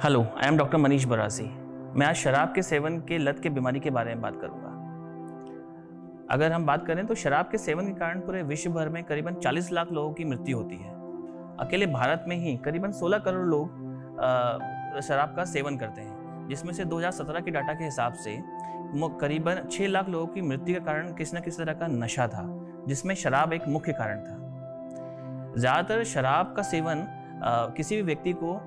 Hello, I am doctor Manish Barasi. मैं आज शराब के सेवन के लत के बीमारी के बारे में बात करूंगा। अगर हम बात करें तो शराब के सेवन के कारण पूरे विश्व भर में करीबन 40 लाख लोगों की मृत्यु होती है। अकेले भारत में ही करीबन 16 करोड़ लोग शराब का सेवन करते हैं, जिसमें से 2017 के डाटा के हिसाब से करीबन 6 लाख लोगों की मृत्यु का कारण किसी न किसी तरह का नशा था, जिसमें शराब एक मुख्य कारण था। ज़्यादातर शराब का सेवन किसी भी व्यक्ति को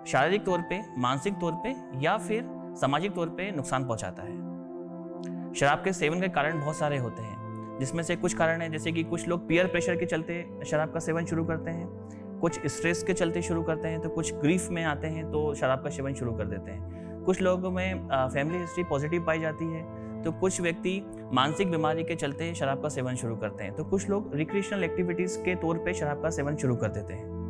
शारीरिक तौर पे, मानसिक तौर पे या फिर सामाजिक तौर पे नुकसान पहुंचाता है। शराब के सेवन के कारण बहुत सारे होते हैं, जिसमें से कुछ कारण है जैसे कि कुछ लोग पीयर प्रेशर के चलते शराब का सेवन शुरू करते हैं, कुछ स्ट्रेस के चलते शुरू करते हैं, तो कुछ ग्रीफ में आते हैं तो शराब का सेवन शुरू कर देते हैं। कुछ लोगों में फैमिली हिस्ट्री पॉजिटिव पाई जाती है, तो कुछ व्यक्ति मानसिक बीमारी के चलते शराब का सेवन शुरू करते हैं, तो कुछ लोग रिक्रिएशनल एक्टिविटीज के तौर पे शराब का सेवन शुरू कर देते हैं।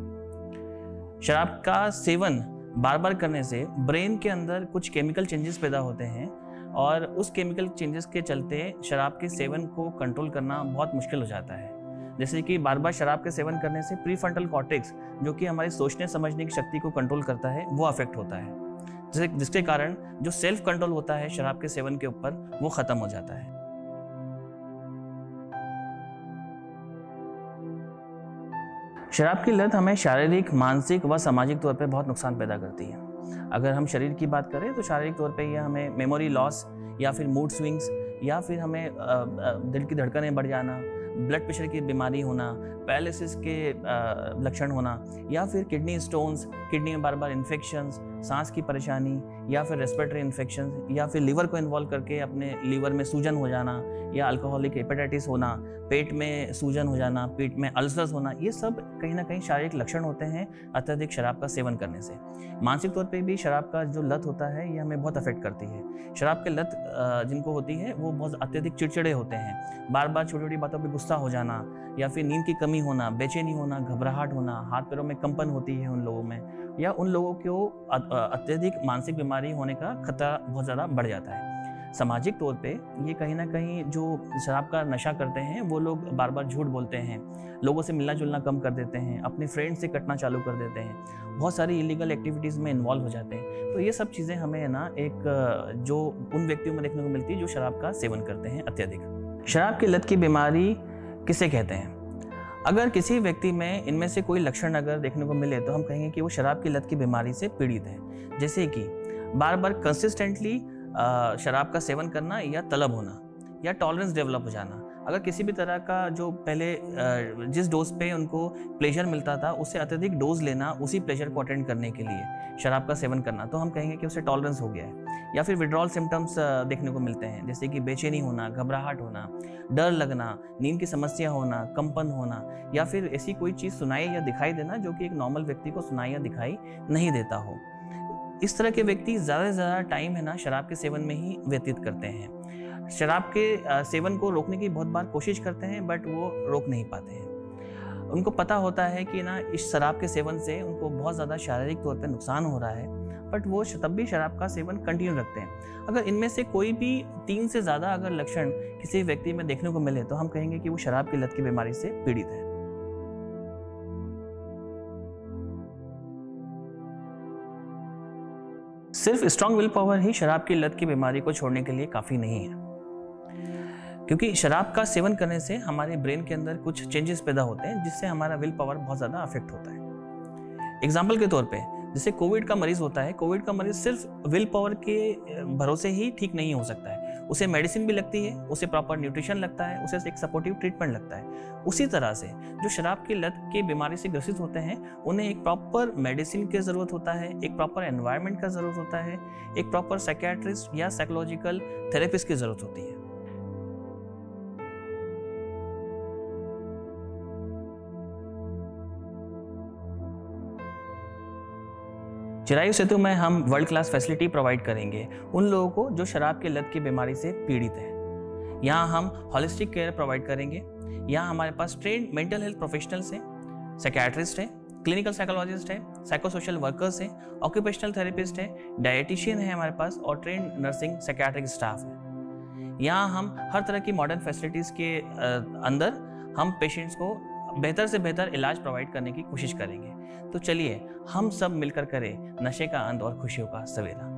शराब का सेवन बार बार करने से ब्रेन के अंदर कुछ केमिकल चेंजेस पैदा होते हैं और उस केमिकल चेंजेस के चलते शराब के सेवन को कंट्रोल करना बहुत मुश्किल हो जाता है। जैसे कि बार बार शराब के सेवन करने से प्रीफ्रंटल कॉर्टेक्स, जो कि हमारी सोचने समझने की शक्ति को कंट्रोल करता है, वो अफेक्ट होता है, जिसके कारण जो सेल्फ कंट्रोल होता है शराब के सेवन के ऊपर, वो खत्म हो जाता है। शराब की लत हमें शारीरिक, मानसिक व सामाजिक तौर पे बहुत नुकसान पैदा करती है। अगर हम शरीर की बात करें तो शारीरिक तौर पे यह हमें मेमोरी लॉस या फिर मूड स्विंग्स या फिर हमें दिल की धड़कनें बढ़ जाना, ब्लड प्रेशर की बीमारी होना, पैरालिसिस के लक्षण होना या फिर किडनी स्टोन्स, किडनी में बार बार इन्फेक्शंस, सांस की परेशानी या फिर रेस्पिरेटरी इन्फेक्शंस या फिर लीवर को इन्वॉल्व करके अपने लीवर में सूजन हो जाना या अल्कोहलिक हेपेटाइटिस होना, पेट में सूजन हो जाना, पेट में अल्सर्स होना, ये सब कहीं ना कहीं शारीरिक लक्षण होते हैं अत्यधिक शराब का सेवन करने से। मानसिक तौर पे भी शराब का जो लत होता है ये हमें बहुत अफेक्ट करती है। शराब की लत जिनको होती है वो बहुत अत्यधिक चिड़चिड़े होते हैं, बार बार छोटी छोटी बातों पर गुस्सा हो जाना या फिर नींद की कमी होना, बेचैनी होना, घबराहट होना, हाथ पैरों में कंपन होती है उन लोगों में, या उन लोगों को अत्यधिक मानसिक बीमारी होने का खतरा बहुत ज़्यादा बढ़ जाता है। सामाजिक तौर पे ये कहीं ना कहीं जो शराब का नशा करते हैं वो लोग बार बार झूठ बोलते हैं, लोगों से मिलना जुलना कम कर देते हैं, अपने फ्रेंड से कटना चालू कर देते हैं, बहुत सारी इलीगल एक्टिविटीज़ में इन्वॉल्व हो जाते हैं। तो ये सब चीज़ें हमें ना एक जो उन व्यक्तियों में देखने को मिलती है जो शराब का सेवन करते हैं अत्यधिक। शराब की लत की बीमारी किसे कहते हैं? अगर किसी व्यक्ति में इनमें से कोई लक्षण अगर देखने को मिले तो हम कहेंगे कि वो शराब की लत की बीमारी से पीड़ित है। जैसे कि बार बार कंसिस्टेंटली शराब का सेवन करना या तलब होना या टॉलरेंस डेवलप हो जाना। अगर किसी भी तरह का जो पहले जिस डोज पे उनको प्लेजर मिलता था उससे अत्यधिक डोज लेना उसी प्लेजर को अटेंड करने के लिए शराब का सेवन करना, तो हम कहेंगे कि उसे टॉलरेंस हो गया है। या फिर विड्रॉल सिम्टम्स देखने को मिलते हैं, जैसे कि बेचैनी होना, घबराहट होना, डर लगना, नींद की समस्या होना, कंपन होना या फिर ऐसी कोई चीज़ सुनाई या दिखाई देना जो कि एक नॉर्मल व्यक्ति को सुनाई या दिखाई नहीं देता हो। इस तरह के व्यक्ति ज़्यादा से ज़्यादा टाइम है ना शराब के सेवन में ही व्यतीत करते हैं। शराब के सेवन को रोकने की बहुत बार कोशिश करते हैं बट वो रोक नहीं पाते हैं। उनको पता होता है कि ना इस शराब के सेवन से उनको बहुत ज़्यादा शारीरिक तौर पे नुकसान हो रहा है, बट वो तब भी शराब का सेवन कंटिन्यू रखते हैं। अगर इनमें से कोई भी 3 से ज़्यादा अगर लक्षण किसी व्यक्ति में देखने को मिले तो हम कहेंगे कि वो शराब की लत की बीमारी से पीड़ित है। सिर्फ स्ट्रॉन्ग विल पावर ही शराब की लत की बीमारी को छोड़ने के लिए काफ़ी नहीं है, क्योंकि शराब का सेवन करने से हमारे ब्रेन के अंदर कुछ चेंजेस पैदा होते हैं जिससे हमारा विल पावर बहुत ज़्यादा अफेक्ट होता है। एग्जाम्पल के तौर पे जैसे कोविड का मरीज होता है, कोविड का मरीज सिर्फ विल पावर के भरोसे ही ठीक नहीं हो सकता है, उसे मेडिसिन भी लगती है, उसे प्रॉपर न्यूट्रिशन लगता है, उसे एक सपोर्टिव ट्रीटमेंट लगता है। उसी तरह से जो शराब की लत की बीमारी से ग्रसित होते हैं उन्हें एक प्रॉपर मेडिसिन की ज़रूरत होता है, एक प्रॉपर एनवायरनमेंट का ज़रूरत होता है, एक प्रॉपर साइकियाट्रिस्ट या साइकोलॉजिकल थेरेपिस्ट की ज़रूरत होती है। चिरायु सेतु में हम वर्ल्ड क्लास फैसिलिटी प्रोवाइड करेंगे उन लोगों को जो शराब की लत की बीमारी से पीड़ित है। यहाँ हम हॉलिस्टिक केयर प्रोवाइड करेंगे। यहाँ हमारे पास ट्रेंड मेंटल हेल्थ प्रोफेशनल्स हैं, साइकियाट्रिस्ट हैं, क्लिनिकल साइकोलॉजिस्ट है, साइकोसोशल वर्कर्स हैं, ऑक्यूपेशनल थेरेपिस्ट है, डायटिशियन है हमारे पास और ट्रेंड नर्सिंग साइकियाट्रिक स्टाफ है। यहाँ हम हर तरह की मॉडर्न फैसिलिटीज़ के अंदर हम पेशेंट्स को बेहतर से बेहतर इलाज प्रोवाइड करने की कोशिश करेंगे। तो चलिए हम सब मिलकर करें नशे का अंत और खुशियों का सवेरा।